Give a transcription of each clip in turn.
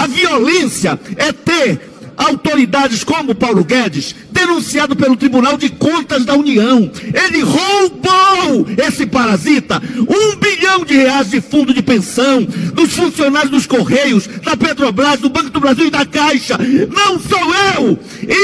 violência é ter autoridades como Paulo Guedes, denunciado pelo Tribunal de Contas da União. Ele roubou, esse parasita, R$1 bilhão de fundo de pensão dos funcionários dos Correios, da Petrobras, do Banco do Brasil e da Caixa. Não sou eu!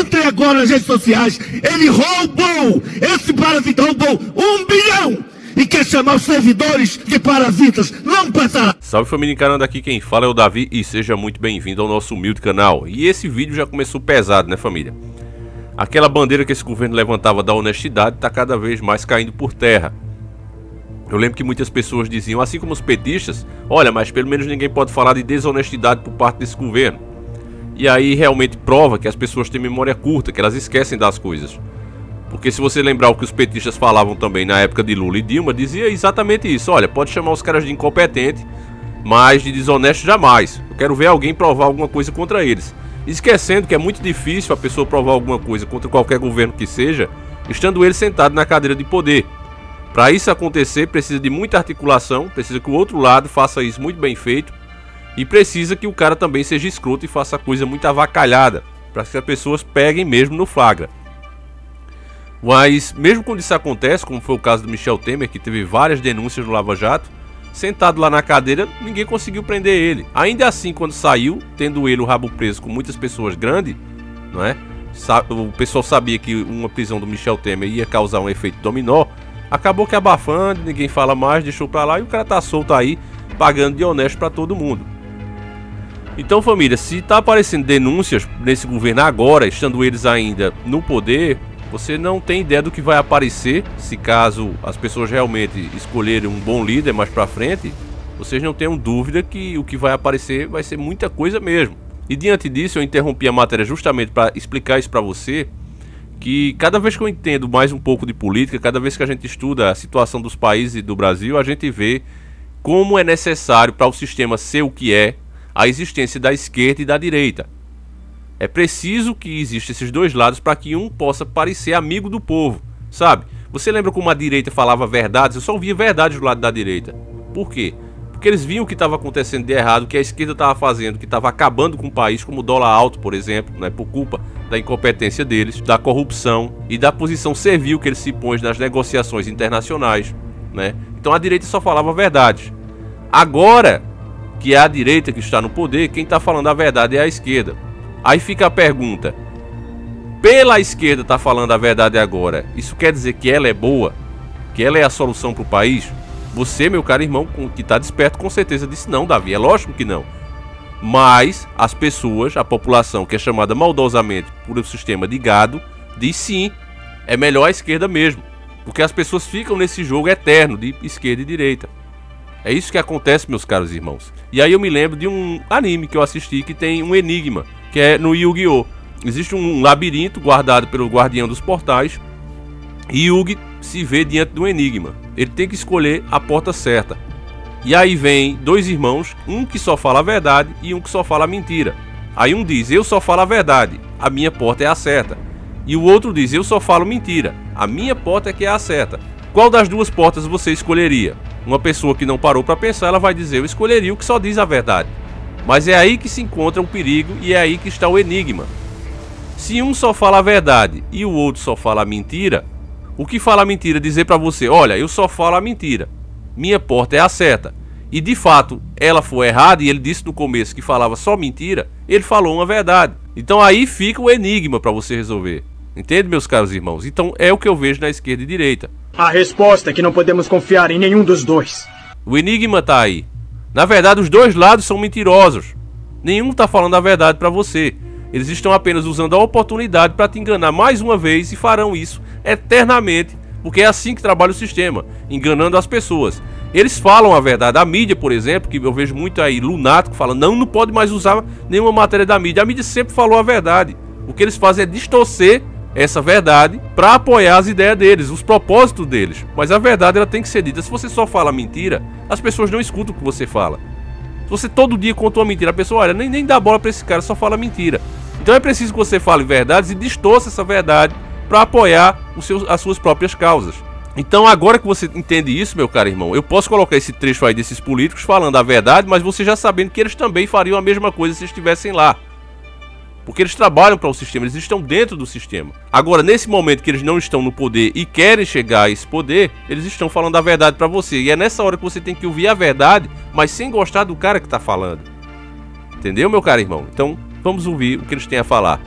Entre agora nas redes sociais. Ele roubou, esse parasita roubou R$1 bilhão! E quer chamar os servidores de parasitas, não passará. Salve família encarando, aqui quem fala é o Davi e seja muito bem-vindo ao nosso humilde canal. E esse vídeo já começou pesado, né família? Aquela bandeira que esse governo levantava da honestidade está cada vez mais caindo por terra. Eu lembro que muitas pessoas diziam, assim como os petistas, olha, mas pelo menos ninguém pode falar de desonestidade por parte desse governo. E aí realmente prova que as pessoas têm memória curta, que elas esquecem das coisas. Porque se você lembrar o que os petistas falavam também na época de Lula e Dilma, dizia exatamente isso. Olha, pode chamar os caras de incompetente, mas de desonesto jamais. Eu quero ver alguém provar alguma coisa contra eles. Esquecendo que é muito difícil a pessoa provar alguma coisa contra qualquer governo que seja, estando ele sentado na cadeira de poder. Para isso acontecer, precisa de muita articulação, precisa que o outro lado faça isso muito bem feito, e precisa que o cara também seja escroto e faça a coisa muito avacalhada, para que as pessoas peguem mesmo no flagra. Mas mesmo quando isso acontece, como foi o caso do Michel Temer, que teve várias denúncias no Lava Jato, sentado lá na cadeira, ninguém conseguiu prender ele. Ainda assim, quando saiu, tendo ele o rabo preso com muitas pessoas grandes, não é? O pessoal sabia que uma prisão do Michel Temer ia causar um efeito dominó, acabou que abafando, ninguém fala mais, deixou pra lá e o cara tá solto aí, pagando de honesto pra todo mundo. Então família, se tá aparecendo denúncias nesse governo agora, estando eles ainda no poder, você não tem ideia do que vai aparecer, se caso as pessoas realmente escolherem um bom líder mais pra frente, vocês não tenham dúvida que o que vai aparecer vai ser muita coisa mesmo. E diante disso eu interrompi a matéria justamente para explicar isso pra você, que cada vez que eu entendo mais um pouco de política, cada vez que a gente estuda a situação dos países e do Brasil, a gente vê como é necessário para o sistema ser o que é, a existência da esquerda e da direita. É preciso que existam esses dois lados para que um possa parecer amigo do povo, sabe? Você lembra como a direita falava verdades? Eu só ouvia verdades do lado da direita. Por quê? Porque eles viam o que estava acontecendo de errado, o que a esquerda estava fazendo, que estava acabando com o país, como o dólar alto, por exemplo, né? Por culpa da incompetência deles, da corrupção e da posição servil que eles se põem nas negociações internacionais, né? Então a direita só falava verdades. Agora que é a direita que está no poder, quem está falando a verdade é a esquerda. Aí fica a pergunta, pela esquerda tá falando a verdade agora, isso quer dizer que ela é boa? Que ela é a solução para o país? Você, meu caro irmão, que tá desperto, com certeza disse não, Davi, é lógico que não. Mas as pessoas, a população que é chamada maldosamente por um sistema de gado, diz sim, é melhor a esquerda mesmo. Porque as pessoas ficam nesse jogo eterno de esquerda e direita. É isso que acontece, meus caros irmãos. E aí eu me lembro de um anime que eu assisti que tem um enigma, que é no Yu-Gi-Oh! Existe um labirinto guardado pelo guardião dos portais e Yugi se vê diante de um enigma. Ele tem que escolher a porta certa. E aí vem dois irmãos, um que só fala a verdade e um que só fala a mentira. Aí um diz, eu só falo a verdade, a minha porta é a certa. E o outro diz, eu só falo mentira, a minha porta é que é a certa. Qual das duas portas você escolheria? Uma pessoa que não parou para pensar, ela vai dizer, eu escolheria o que só diz a verdade. Mas é aí que se encontra um perigo e é aí que está o enigma. Se um só fala a verdade e o outro só fala a mentira, o que fala a mentira dizer para você, olha, eu só falo a mentira, minha porta é a certa. E de fato, ela foi errada e ele disse no começo que falava só mentira, ele falou uma verdade. Então aí fica o enigma para você resolver. Entende, meus caros irmãos? Então é o que eu vejo na esquerda e direita. A resposta é que não podemos confiar em nenhum dos dois. O enigma tá aí. Na verdade, os dois lados são mentirosos. Nenhum está falando a verdade para você. Eles estão apenas usando a oportunidade para te enganar mais uma vez e farão isso eternamente, porque é assim que trabalha o sistema, enganando as pessoas. Eles falam a verdade. A mídia, por exemplo, que eu vejo muito aí, lunático, fala, não pode mais usar nenhuma matéria da mídia. A mídia sempre falou a verdade. O que eles fazem é distorcer essa verdade para apoiar as ideias deles, os propósitos deles. Mas a verdade ela tem que ser dita. Se você só fala mentira, as pessoas não escutam o que você fala. Se você todo dia conta uma mentira, a pessoa olha, nem dá bola para esse cara, só fala mentira. Então é preciso que você fale verdades e distorça essa verdade para apoiar as suas próprias causas. Então agora que você entende isso, meu caro irmão, eu posso colocar esse trecho aí desses políticos falando a verdade, mas você já sabendo que eles também fariam a mesma coisa se estivessem lá. Porque eles trabalham para o sistema, eles estão dentro do sistema. Agora, nesse momento que eles não estão no poder e querem chegar a esse poder, eles estão falando a verdade para você. E é nessa hora que você tem que ouvir a verdade, mas sem gostar do cara que está falando. Entendeu, meu caro irmão? Então, vamos ouvir o que eles têm a falar.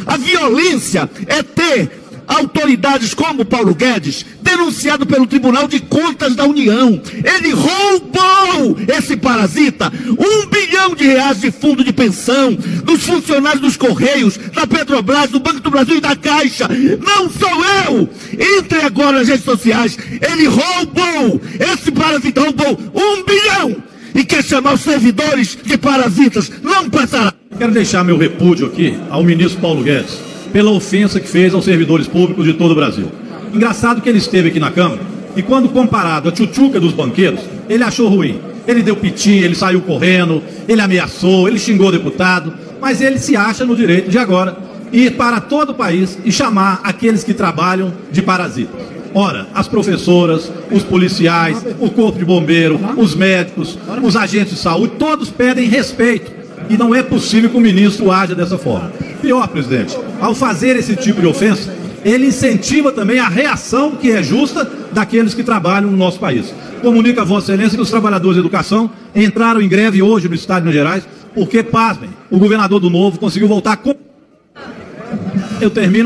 A violência é ter autoridades como Paulo Guedes denunciado pelo Tribunal de Contas da União. Ele roubou, esse parasita, R$1 bilhão de fundo de pensão dos funcionários dos Correios, da Petrobras, do Banco do Brasil e da Caixa. Não sou eu! Entre agora nas redes sociais. Ele roubou, esse parasita roubou R$1 bilhão e quer chamar os servidores de parasitas. Não passará. Quero deixar meu repúdio aqui ao ministro Paulo Guedes pela ofensa que fez aos servidores públicos de todo o Brasil. Engraçado que ele esteve aqui na Câmara e quando comparado à tchutchuca dos banqueiros, ele achou ruim. Ele deu piti, ele saiu correndo, ele ameaçou, ele xingou o deputado, mas ele se acha no direito de agora ir para todo o país e chamar aqueles que trabalham de parasitas. Ora, as professoras, os policiais, o corpo de bombeiro, os médicos, os agentes de saúde, todos pedem respeito. E não é possível que o ministro haja dessa forma. Pior, presidente, ao fazer esse tipo de ofensa, ele incentiva também a reação que é justa daqueles que trabalham no nosso país. Comunica a Vossa Excelência que os trabalhadores de educação entraram em greve hoje no estado de Minas Gerais, porque, pasmem, o governador do Novo conseguiu voltar com...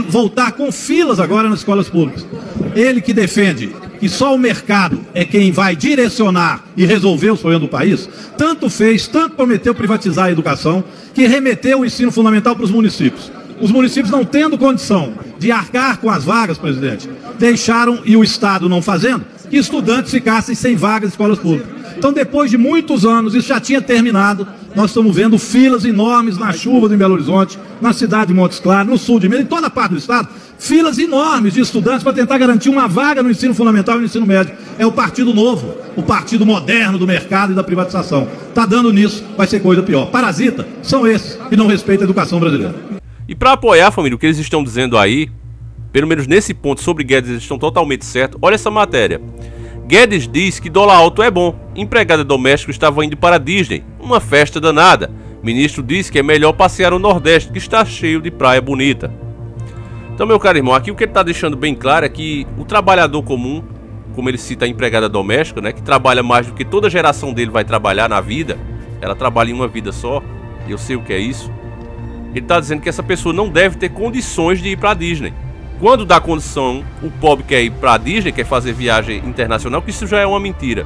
voltar com filas agora nas escolas públicas. Ele que defende que só o mercado é quem vai direcionar e resolver os problemas do país, tanto fez, tanto prometeu privatizar a educação, que remeteu o ensino fundamental para os municípios. Os municípios, não tendo condição de arcar com as vagas, presidente, deixaram, e o Estado não fazendo, que estudantes ficassem sem vagas em escolas públicas. Então, depois de muitos anos, isso já tinha terminado, nós estamos vendo filas enormes nas chuvas em Belo Horizonte, na cidade de Montes Claros, no sul de Minas, em toda a parte do estado, filas enormes de estudantes para tentar garantir uma vaga no ensino fundamental e no ensino médio. É o Partido Novo, o partido moderno do mercado e da privatização. Está dando nisso, vai ser coisa pior. Parasita são esses que não respeitam a educação brasileira. E para apoiar, família, o que eles estão dizendo aí, pelo menos nesse ponto sobre Guedes, eles estão totalmente certos. Olha essa matéria. Guedes diz que dólar alto é bom. Empregada doméstica estava indo para a Disney. Uma festa danada. Ministro diz que é melhor passear no Nordeste, que está cheio de praia bonita. Então, meu caro irmão, aqui o que ele está deixando bem claro é que o trabalhador comum, como ele cita a empregada doméstica, né, que trabalha mais do que toda a geração dele vai trabalhar na vida, ela trabalha em uma vida só, e eu sei o que é isso, ele está dizendo que essa pessoa não deve ter condições de ir para a Disney. Quando dá condição, o pobre quer ir para a Disney, quer fazer viagem internacional, que isso já é uma mentira.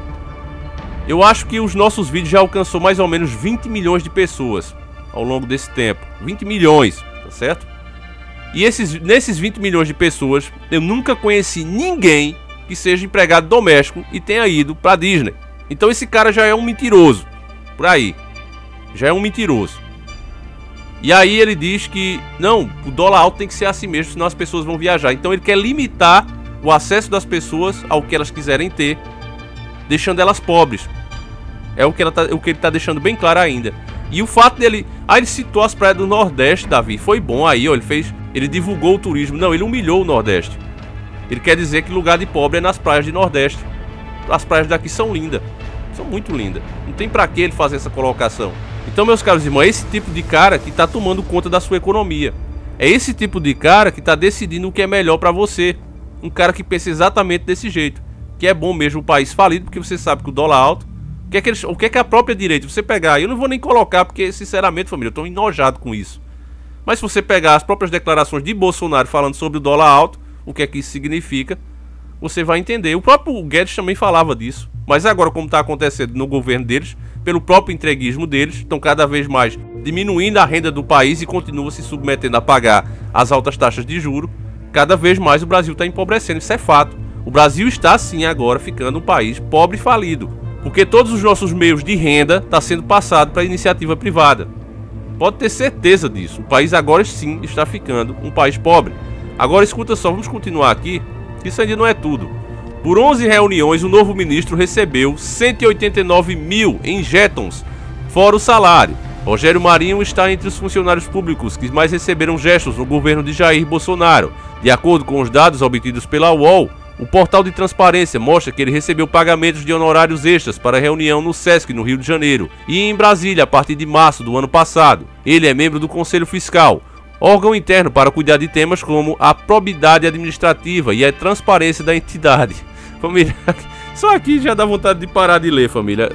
Eu acho que os nossos vídeos já alcançou mais ou menos 20 milhões de pessoas ao longo desse tempo. 20 milhões, tá certo? E nesses 20 milhões de pessoas, eu nunca conheci ninguém que seja empregado doméstico e tenha ido para a Disney. Então esse cara já é um mentiroso, por aí. Já é um mentiroso. E aí ele diz que, não, o dólar alto tem que ser assim mesmo, senão as pessoas vão viajar. Então ele quer limitar o acesso das pessoas ao que elas quiserem ter, deixando elas pobres. É o que ele está deixando bem claro ainda. E o fato dele... Ah, ele citou as praias do Nordeste, Davi. Foi bom aí, ó. Ele divulgou o turismo. Não, ele humilhou o Nordeste. Ele quer dizer que lugar de pobre é nas praias de Nordeste. As praias daqui são lindas. São muito lindas. Não tem pra que ele fazer essa colocação. Então, meus caros irmãos, é esse tipo de cara que está tomando conta da sua economia. É esse tipo de cara que está decidindo o que é melhor para você. Um cara que pensa exatamente desse jeito. Que é bom mesmo o país falido, porque você sabe que o dólar alto... O que é a própria direita? Você pegar... Eu não vou nem colocar, porque, sinceramente, família, eu estou enojado com isso. Mas se você pegar as próprias declarações de Bolsonaro falando sobre o dólar alto, o que é que isso significa, você vai entender. O próprio Guedes também falava disso. Mas agora, como está acontecendo no governo deles, pelo próprio entreguismo deles, estão cada vez mais diminuindo a renda do país e continuam se submetendo a pagar as altas taxas de juros. Cada vez mais o Brasil está empobrecendo, isso é fato. O Brasil está sim agora ficando um país pobre e falido, porque todos os nossos meios de renda estão sendo passados para a iniciativa privada. Pode ter certeza disso, o país agora sim está ficando um país pobre. Agora escuta só, vamos continuar aqui, isso ainda não é tudo. Por 11 reuniões, o novo ministro recebeu 189 mil em jetons, fora o salário. Rogério Marinho está entre os funcionários públicos que mais receberam gestos no governo de Jair Bolsonaro. De acordo com os dados obtidos pela UOL, O portal de transparência mostra que ele recebeu pagamentos de honorários extras para reunião no Sesc, no Rio de Janeiro, e em Brasília a partir de março do ano passado. Ele é membro do Conselho Fiscal, órgão interno para cuidar de temas como a probidade administrativa e a transparência da entidade. Família, só aqui já dá vontade de parar de ler, família.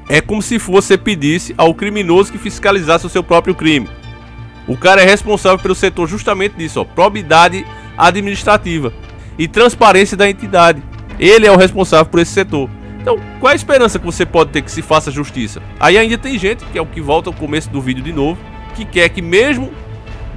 É como se você pedisse ao criminoso que fiscalizasse o seu próprio crime. O cara é responsável pelo setor justamente disso, probidade administrativa e transparência da entidade. Ele é o responsável por esse setor. Então, qual é a esperança que você pode ter que se faça justiça? Aí ainda tem gente, que é o que volta ao começo do vídeo de novo, que quer que mesmo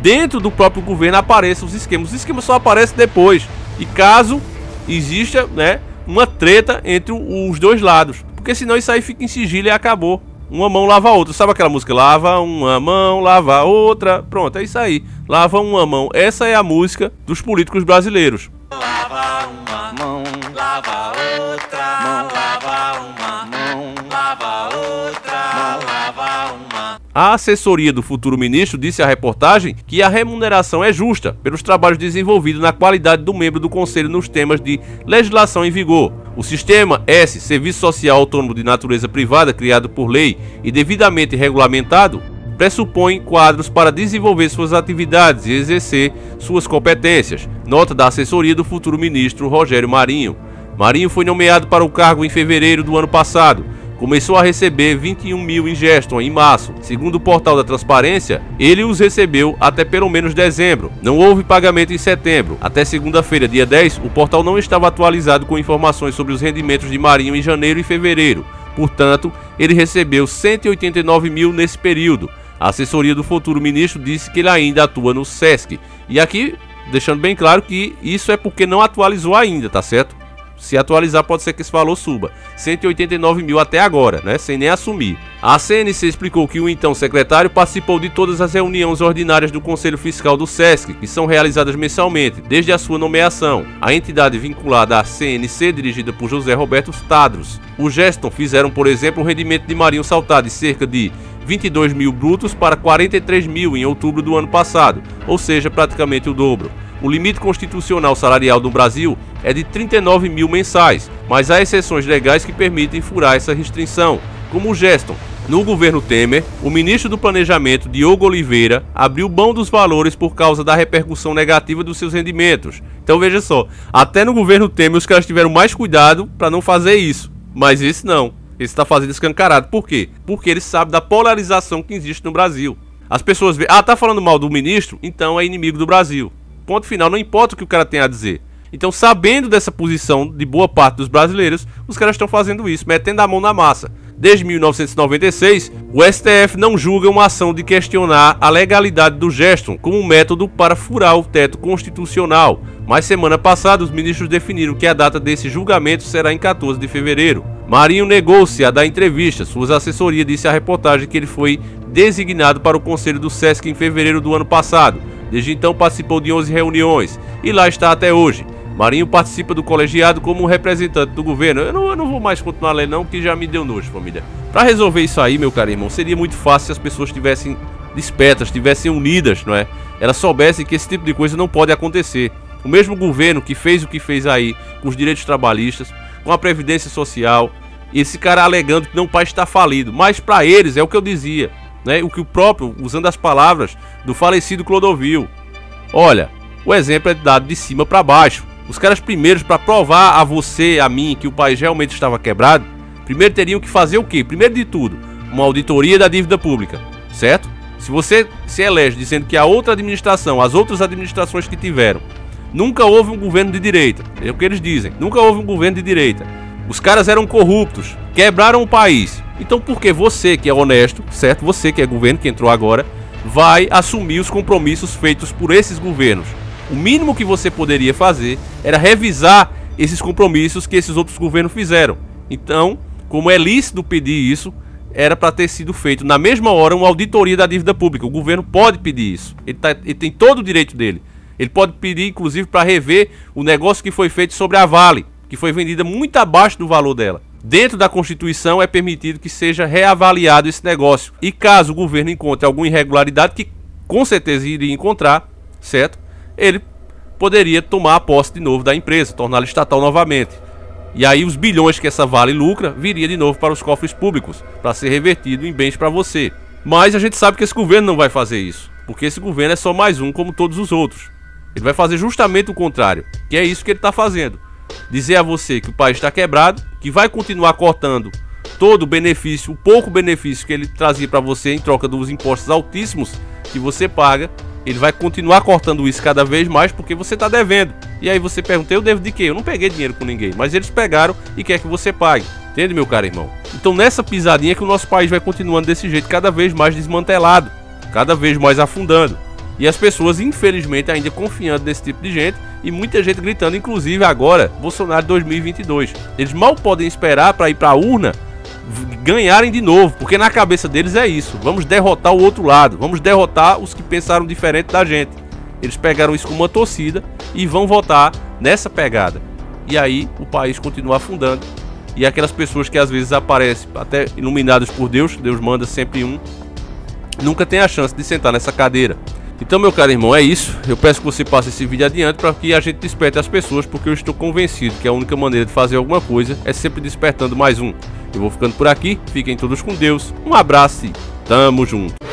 dentro do próprio governo apareçam os esquemas. Os esquemas só aparecem depois. E caso exista, né, uma treta entre os dois lados. Porque senão isso aí fica em sigilo e acabou. Uma mão lava a outra. Sabe aquela música? Lava uma mão, lava a outra. Pronto, é isso aí. Lava uma mão. Essa é a música dos políticos brasileiros. Lava uma mão, lava outra, mão, lava uma mão, lava outra, lava uma. A assessoria do futuro ministro disse à reportagem que a remuneração é justa pelos trabalhos desenvolvidos na qualidade do membro do conselho nos temas de legislação em vigor. O sistema S, Serviço Social Autônomo de Natureza Privada, criado por lei e devidamente regulamentado, pressupõe quadros para desenvolver suas atividades e exercer suas competências. Nota da assessoria do futuro ministro Rogério Marinho. Marinho foi nomeado para o cargo em fevereiro do ano passado. Começou a receber 21 mil em Geston em março. Segundo o portal da transparência, ele os recebeu até pelo menos dezembro. Não houve pagamento em setembro. Até segunda-feira, dia 10, o portal não estava atualizado com informações sobre os rendimentos de Marinho em janeiro e fevereiro. Portanto, ele recebeu 189 mil nesse período. A assessoria do futuro ministro disse que ele ainda atua no Sesc. E aqui, deixando bem claro que isso é porque não atualizou ainda, tá certo? Se atualizar, pode ser que esse valor suba. 189 mil até agora, né? Sem nem assumir. A CNC explicou que o então secretário participou de todas as reuniões ordinárias do Conselho Fiscal do Sesc, que são realizadas mensalmente, desde a sua nomeação. A entidade vinculada à CNC, dirigida por José Roberto Tadros. Os Geston fizeram, por exemplo, um rendimento de Marinho saltar de cerca de 22 mil brutos para 43 mil em outubro do ano passado, ou seja, praticamente o dobro. O limite constitucional salarial do Brasil é de 39 mil mensais, mas há exceções legais que permitem furar essa restrição, como o Geston. No governo Temer, o ministro do Planejamento, Diogo Oliveira, abriu mão dos valores por causa da repercussão negativa dos seus rendimentos. Então veja só, até no governo Temer os caras tiveram mais cuidado para não fazer isso, mas esse não. Esse está fazendo escancarado. Por quê? Porque ele sabe da polarização que existe no Brasil. As pessoas veem, tá falando mal do ministro? Então é inimigo do Brasil. Ponto final, não importa o que o cara tem a dizer. Então, sabendo dessa posição de boa parte dos brasileiros, os caras estão fazendo isso, metendo a mão na massa. Desde 1996, o STF não julga uma ação de questionar a legalidade do Geston como um método para furar o teto constitucional. Mas semana passada, os ministros definiram que a data desse julgamento será em 14 de fevereiro. Marinho negou-se a dar entrevista. Sua assessoria disse à reportagem que ele foi designado para o Conselho do Sesc em fevereiro do ano passado. Desde então participou de 11 reuniões e lá está até hoje. Marinho participa do colegiado como representante do governo. Eu não vou mais continuar lendo não, que já me deu nojo, família. Para resolver isso aí, meu caro irmão, seria muito fácil se as pessoas estivessem despertas, estivessem unidas, não é? Elas soubessem que esse tipo de coisa não pode acontecer. O mesmo governo que fez o que fez aí com os direitos trabalhistas, com a previdência social, esse cara alegando que não, o país está falido. Mas para eles, é o que eu dizia, né? O que o próprio, usando as palavras do falecido Clodovil. Olha, o exemplo é dado de cima para baixo. Os caras primeiros, para provar a você, a mim, que o país realmente estava quebrado, primeiro teriam que fazer o quê? Primeiro de tudo, uma auditoria da dívida pública, certo? Se você se elege dizendo que a outra administração, as outras administrações que tiveram, nunca houve um governo de direita, é o que eles dizem, nunca houve um governo de direita. Os caras eram corruptos, quebraram o país. Então por que você, que é honesto, certo? Você que é governo, que entrou agora, vai assumir os compromissos feitos por esses governos? O mínimo que você poderia fazer era revisar esses compromissos que esses outros governos fizeram. Então, como é lícito pedir isso, era para ter sido feito na mesma hora uma auditoria da dívida pública. O governo pode pedir isso. Ele tem todo o direito dele. Ele pode pedir, inclusive, para rever o negócio que foi feito sobre a Vale, que foi vendida muito abaixo do valor dela. Dentro da Constituição é permitido que seja reavaliado esse negócio. E caso o governo encontre alguma irregularidade, que com certeza iria encontrar, certo? Ele poderia tomar a posse de novo da empresa, torná-la estatal novamente. E aí os bilhões que essa Vale lucra viria de novo para os cofres públicos, para ser revertido em bens para você. Mas a gente sabe que esse governo não vai fazer isso, porque esse governo é só mais um como todos os outros. Ele vai fazer justamente o contrário, que é isso que ele está fazendo. Dizer a você que o país está quebrado, que vai continuar cortando todo o benefício, o pouco benefício que ele trazia para você em troca dos impostos altíssimos que você paga. Ele vai continuar cortando isso cada vez mais porque você está devendo. E aí você pergunta, eu devo de quê? Eu não peguei dinheiro com ninguém, mas eles pegaram e quer que você pague. Entende, meu caro irmão? Então nessa pisadinha que o nosso país vai continuando desse jeito, cada vez mais desmantelado, cada vez mais afundando. E as pessoas, infelizmente, ainda confiando nesse tipo de gente e muita gente gritando, inclusive agora, Bolsonaro 2022. Eles mal podem esperar para ir para a urna ganharem de novo, porque na cabeça deles é isso: vamos derrotar o outro lado, vamos derrotar os que pensaram diferente da gente. Eles pegaram isso como uma torcida e vão votar nessa pegada. E aí o país continua afundando. E aquelas pessoas que às vezes aparecem até iluminadas por Deus, Deus manda sempre um, nunca tem a chance de sentar nessa cadeira. Então, meu caro irmão, é isso. Eu peço que você passe esse vídeo adiante para que a gente desperte as pessoas, porque eu estou convencido que a única maneira de fazer alguma coisa é sempre despertando mais um. Eu vou ficando por aqui, fiquem todos com Deus, um abraço e tamo junto.